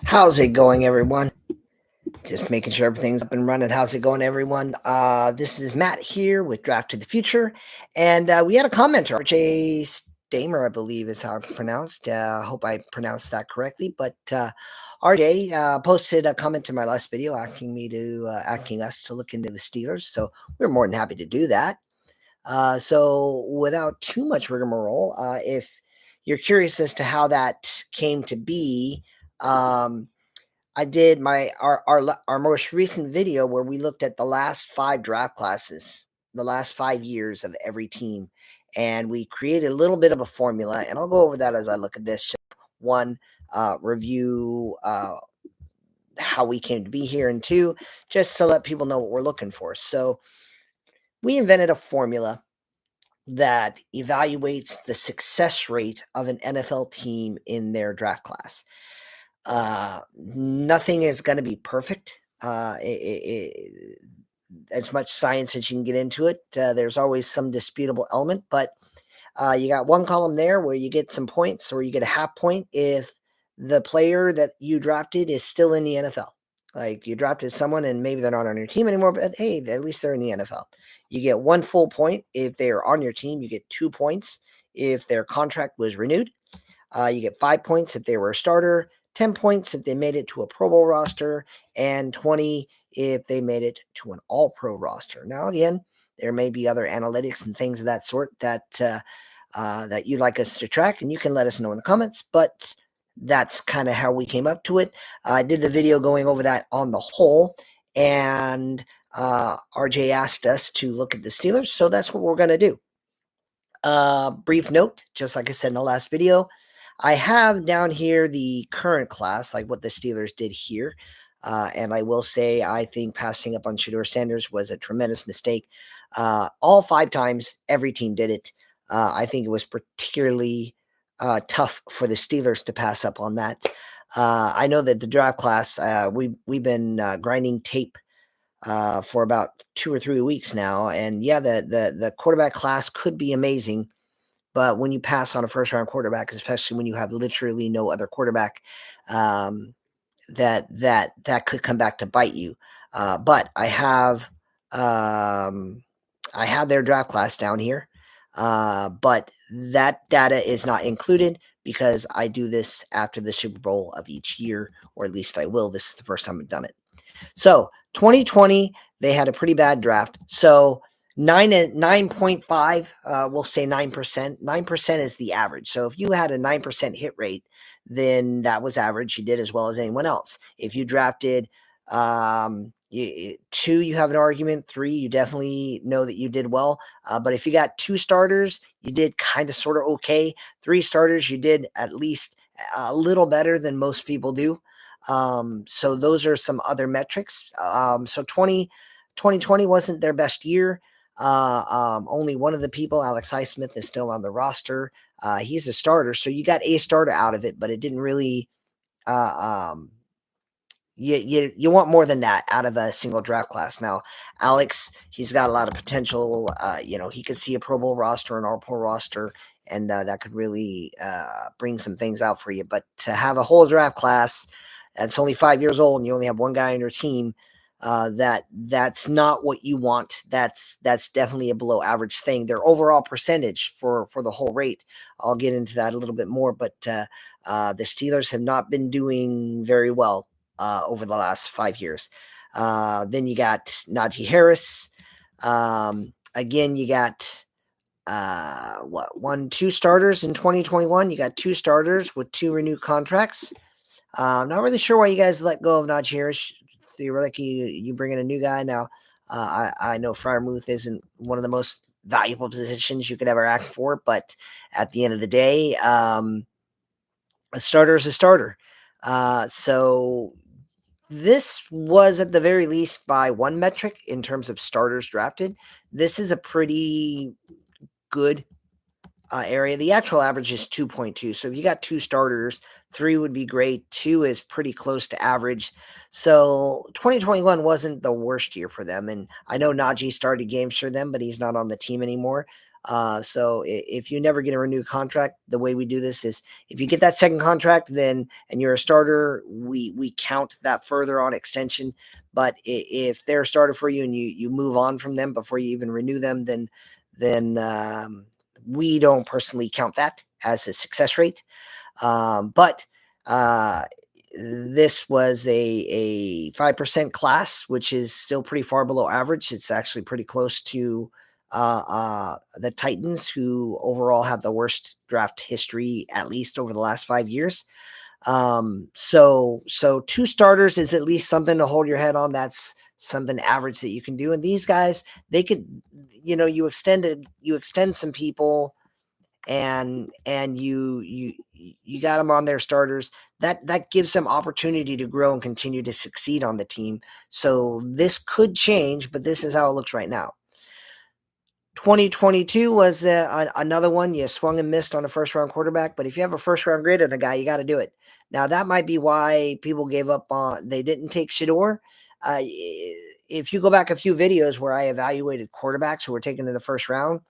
How's it going, everyone? Just making sure everything's up and running. How's it going, everyone? This is Matt here with Draft to the Future, and we had a commenter, RJ Stamer, I believe is how it's pronounced. I hope I pronounced that correctly. But RJ posted a comment to my last video asking us to look into the Steelers. So we're more than happy to do that. So without too much rigmarole, if you're curious as to how that came to be. I did our most recent video where we looked at the last 5 draft classes, the last 5 years of every team, and we created a little bit of a formula, and I'll go over that as I look at this. One, review how we came to be here, and two, just to let people know what we're looking for. So we invented a formula that evaluates the success rate of an NFL team in their draft class. Nothing is going to be perfect. As much science as you can get into it, there's always some disputable element, but you got one column there where you get some points or you get a half point if the player that you drafted is still in the NFL. Like you drafted someone and maybe they're not on your team anymore, but hey, at least they're in the NFL. You get 1 full point if they're on your team. You get 2 points if their contract was renewed. You get 5 points if they were a starter, 10 points if they made it to a Pro Bowl roster, and 20 if they made it to an All-Pro roster. Now, again, there may be other analytics and things of that sort that you'd like us to track, and you can let us know in the comments, but that's kind of how we came up to it. I did the video going over that on the whole, and RJ asked us to look at the Steelers, so that's what we're going to do. Brief note, just like I said in the last video, I have down here the current class, like what the Steelers did here. And I will say, I think passing up on Shedeur Sanders was a tremendous mistake. All 5 times, every team did it. I think it was particularly tough for the Steelers to pass up on that. I know that the draft class, we've been grinding tape for about 2 or 3 weeks now. And yeah, the quarterback class could be amazing. But when you pass on a first-round quarterback, especially when you have literally no other quarterback, that could come back to bite you. But I have their draft class down here, but that data is not included because I do this after the Super Bowl of each year, or at least I will. This is the first time I've done it. So 2020, they had a pretty bad draft. So 9.5, we'll say 9%. 9% is the average. So if you had a 9% hit rate, then that was average. You did as well as anyone else. If you drafted 2, you have an argument. 3, you definitely know that you did well. But if you got 2 starters, you did kind of sort of okay. 3 starters, you did at least a little better than most people do. So those are some other metrics. So 2020 wasn't their best year. Only one of the people, Alex Highsmith, is still on the roster. He's a starter, so you got a starter out of it, but it didn't really. You want more than that out of a single draft class. Now, Alex, he's got a lot of potential. He could see a Pro Bowl roster, an All-Pro roster, and that could really bring some things out for you. But to have a whole draft class that's only 5 years old and you only have one guy on your team, that's not what you want. That's definitely a below average thing. Their overall percentage for the whole rate, I'll get into that a little bit more, but the Steelers have not been doing very well over the last 5 years. Then you got Najee Harris. Again, you got 2 starters in 2021. You got 2 starters with 2 renewed contracts. Not really sure why you guys let go of Najee Harris. Theoretically, you bring in a new guy now. I know Freiermuth isn't one of the most valuable positions you could ever act for, but at the end of the day, a starter is a starter. So this was at the very least by one metric in terms of starters drafted. This is a pretty good area. The actual average is 2.2. So if you got 2 starters, 3 would be great. 2 is pretty close to average. So 2021 wasn't the worst year for them. And I know Najee started games for them, but he's not on the team anymore. So if you never get a renewed contract, the way we do this is if you get that second contract, then and you're a starter, we count that further on extension. But if they're a starter for you and you move on from them before you even renew them, then we don't personally count that as a success rate. But this was a 5% class, which is still pretty far below average. It's actually pretty close to the Titans, who overall have the worst draft history, at least over the last 5 years. So two starters is at least something to hold your head on. That's something average that you can do. And these guys, they could, you extend some people and you got them on their starters. That gives them opportunity to grow and continue to succeed on the team. So this could change, but this is how it looks right now. 2022 was another one. You swung and missed on a first round quarterback, but if you have a first round grade on a guy, you got to do it. Now that might be why people gave up on. They didn't take Shedeur. If you go back a few videos where I evaluated quarterbacks who were taken in the first round,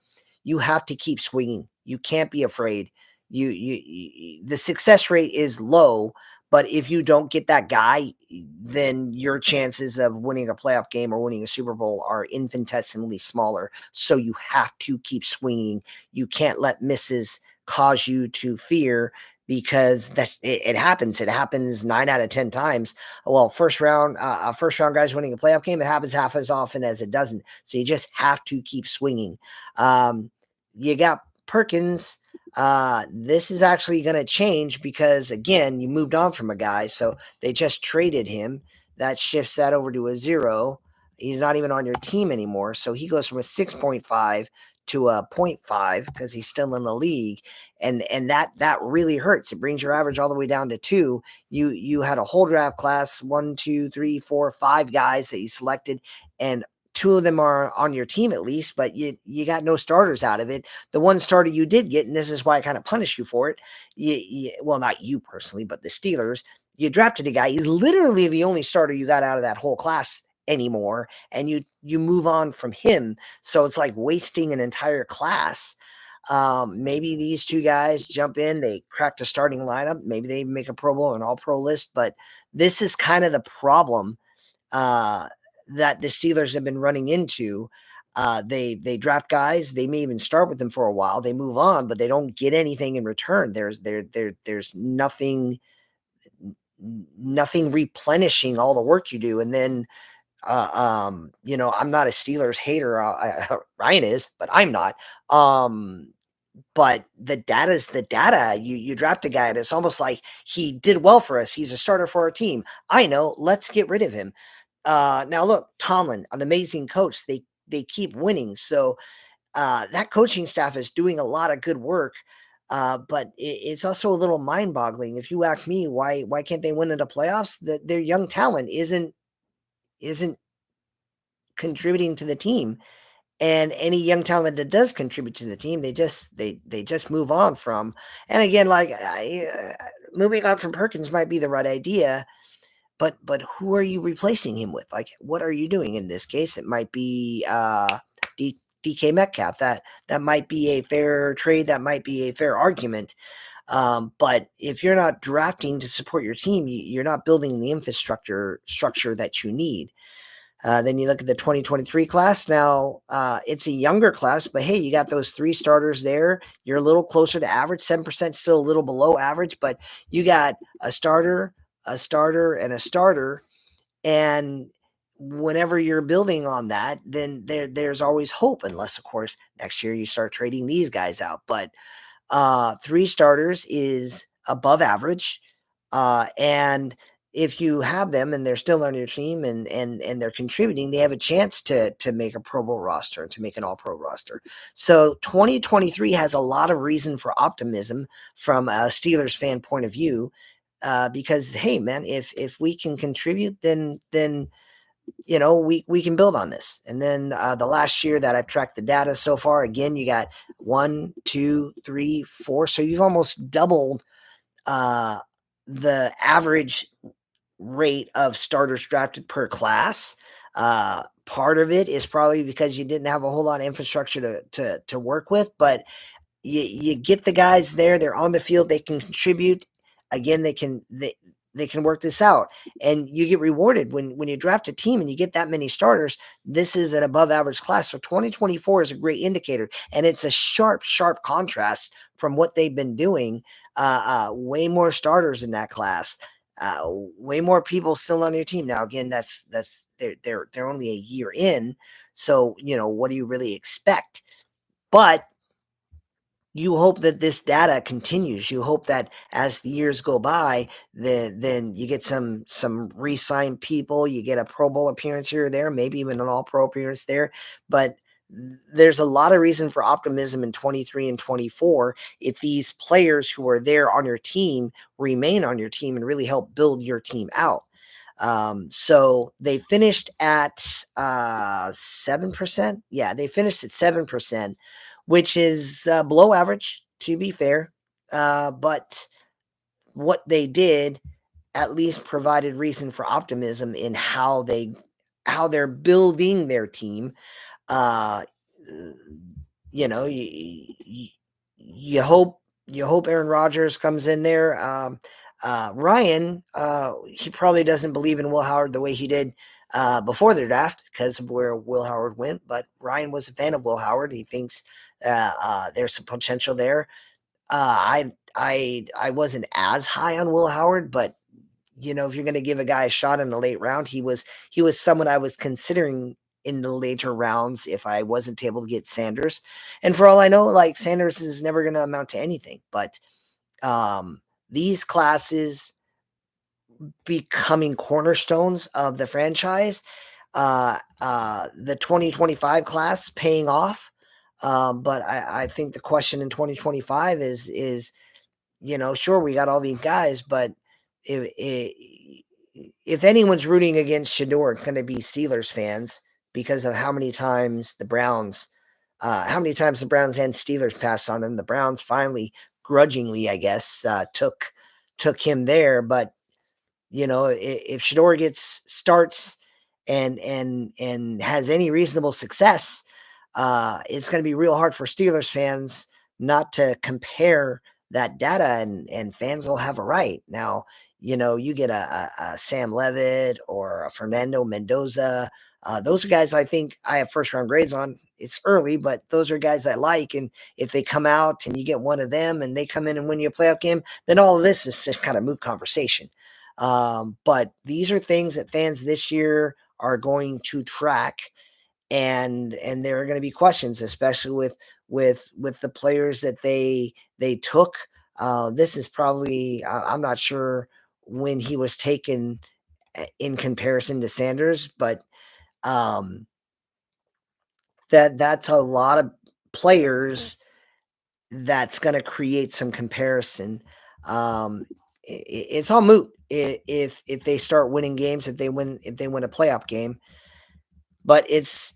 you have to keep swinging. You can't be afraid. The success rate is low, but if you don't get that guy, then your chances of winning a playoff game or winning a Super Bowl are infinitesimally smaller. So you have to keep swinging. You can't let misses cause you to fear, because it happens. It happens 9 out of 10 times. Well, first round guys winning a playoff game, it happens half as often as it doesn't. So you just have to keep swinging. You got Perkins. This is actually going to change because, again, you moved on from a guy, so they just traded him. That shifts that over to a 0. He's not even on your team anymore, so he goes from a 6.5 to a 0.5 because he's still in the league, and that really hurts. It brings your average all the way down to 2. You had a whole draft class, 1, 2, 3, 4, 5 guys that you selected, and 2 of them are on your team at least, but you got no starters out of it. The one starter you did get, and this is why I kind of punish you for it. Well, not you personally, but the Steelers. You drafted a guy. He's literally the only starter you got out of that whole class anymore, and you move on from him. So it's like wasting an entire class. Maybe these 2 guys jump in, they crack the starting lineup. Maybe they make a Pro Bowl or an All-Pro list, but this is kind of the problem that the Steelers have been running into. They draft guys. They may even start with them for a while. They move on, but they don't get anything in return. There's nothing replenishing all the work you do. And then I'm not a Steelers hater. Ryan is, but I'm not. But the data is the data. You draft a guy, and it's almost like he did well for us. He's a starter for our team. I know. Let's get rid of him. Now look, Tomlin, an amazing coach. They keep winning. So that coaching staff is doing a lot of good work. But it's also a little mind-boggling. If you ask me, why can't they win in the playoffs? Their young talent isn't contributing to the team. And any young talent that does contribute to the team, they just move on from. And again, like moving on from Perkins might be the right idea, but who are you replacing him with? Like, what are you doing in this case? It might be DK Metcalf. That might be a fair trade. That might be a fair argument. But if you're not drafting to support your team, you're not building the infrastructure that you need. Then you look at the 2023 class. Now, it's a younger class, but hey, you got those 3 starters there. You're a little closer to average, 7%, still a little below average, but you got a starter, and a starter. And whenever you're building on that, then there's always hope, unless, of course, next year you start trading these guys out. But 3 starters is above average. And if you have them and they're still on your team and they're contributing, they have a chance to make a Pro Bowl roster, to make an All-Pro roster. So 2023 has a lot of reason for optimism from a Steelers fan point of view, because hey, man, if we can contribute, then we can build on this. And then the last year that I've tracked the data so far, again, you got 1, 2, 3, 4. So you've almost doubled the average rate of starters drafted per class. Part of it is probably because you didn't have a whole lot of infrastructure to work with, but you get the guys there, they're on the field, they can contribute. Again, they can work this out, and you get rewarded when you draft a team and you get that many starters. This is an above average class, so 2024 is a great indicator, and it's a sharp contrast from what they've been doing. Way more starters in that class, way more people still on your team. Now, again, that's they're only a year in, so what do you really expect? But you hope that this data continues. You hope that as the years go by, then you get some re-signed people, you get a Pro Bowl appearance here or there, maybe even an All-Pro appearance there. But there's a lot of reason for optimism in 23 and 24 if these players who are there on your team remain on your team and really help build your team out. So they finished at 7%. Yeah, they finished at 7%, which is below average, to be fair. But what they did at least provided reason for optimism in how they're building their team. Uh, you know, you hope Aaron Rodgers comes in there. Ryan, he probably doesn't believe in Will Howard the way he did before the draft because of where Will Howard went. But Ryan was a fan of Will Howard. He thinks there's some potential there. I wasn't as high on Will Howard, but if you're going to give a guy a shot in the late round, he was someone I was considering in the later rounds if I wasn't able to get Sanders. And for all I know, like Sanders is never going to amount to anything. But these classes becoming cornerstones of the franchise, the 2025 class paying off. But I think the question in 2025 is sure, we got all these guys, but if anyone's rooting against Shador, it's going to be Steelers fans because of how many times the Browns and Steelers passed on him. The Browns finally, grudgingly, I guess, took him there. But if Shador starts and has any reasonable success, it's going to be real hard for Steelers fans not to compare that data, and fans will have a right. Now, you get a Sam Levitt or a Fernando Mendoza. Those are guys I think I have first round grades on. It's early, but those are guys I like. And if they come out and you get one of them and they come in and win you a playoff game, then all of this is just kind of moot conversation. But these are things that fans this year are going to track, and there are going to be questions, especially with the players that they took. This is probably I'm not sure when he was taken in comparison to Sanders, but um, that's a lot of players that's going to create some comparison. It's all moot if they start winning games, if they win a playoff game. But it's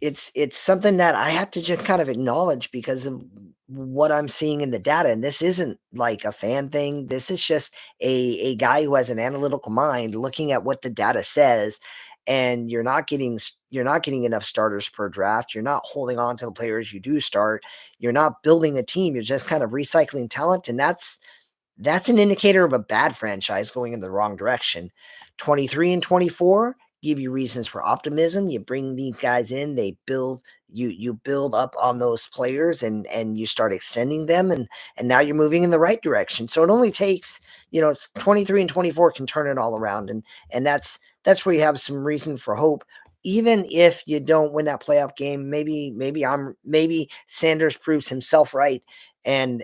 something that I have to just kind of acknowledge because of what I'm seeing in the data. And this isn't like a fan thing. This is just a guy who has an analytical mind looking at what the data says. And you're not getting enough starters per draft. You're not holding on to the players you do start. You're not building a team. You're just kind of recycling talent. And that's an indicator of a bad franchise going in the wrong direction. 23 and 24 give you reasons for optimism. You bring these guys in, they build you build up on those players, and you start extending them, and now you're moving in the right direction. So it only takes 23 and 24 can turn it all around, and that's where you have some reason for hope. Even if you don't win that playoff game, maybe Sanders proves himself right, and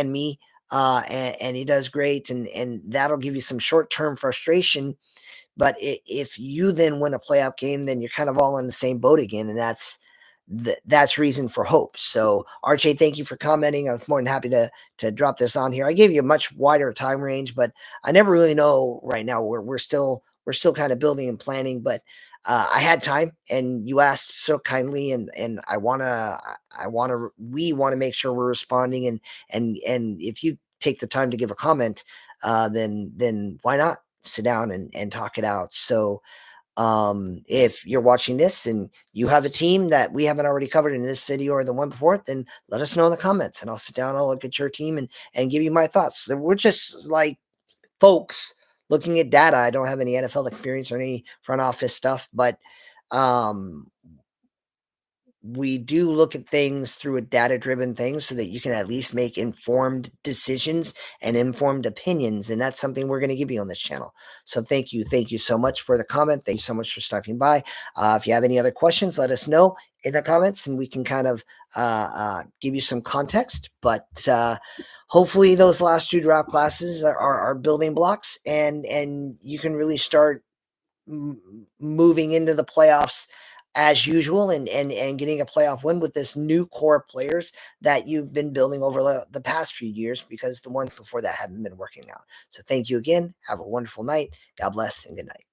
me, and he does great, and that'll give you some short-term frustration. But if you then win a playoff game, then you're kind of all in the same boat again, and that's reason for hope. So, RJ, thank you for commenting. I'm more than happy to drop this on here. I gave you a much wider time range, but I never really know right now. We're still kind of building and planning, but I had time, and you asked so kindly, and we want to make sure we're responding, and if you take the time to give a comment, then why not sit down and talk it out? So If you're watching this and you have a team that we haven't already covered in this video or the one before it, then let us know in the comments and I'll sit down, I'll look at your team and give you my thoughts. We're just like folks looking at data. I don't have any NFL experience or any front office stuff, but um, we do look at things through a data driven thing so that you can at least make informed decisions and informed opinions. And that's something we're going to give you on this channel. So thank you. Thank you so much for the comment. Thank you so much for stopping by. If you have any other questions, let us know in the comments and we can kind of give you some context. But hopefully those last two drop classes are building blocks and you can really start moving into the playoffs as usual and getting a playoff win with this new core of players that you've been building over the past few years because the ones before that haven't been working out. So thank you again. Have a wonderful night. God bless and good night.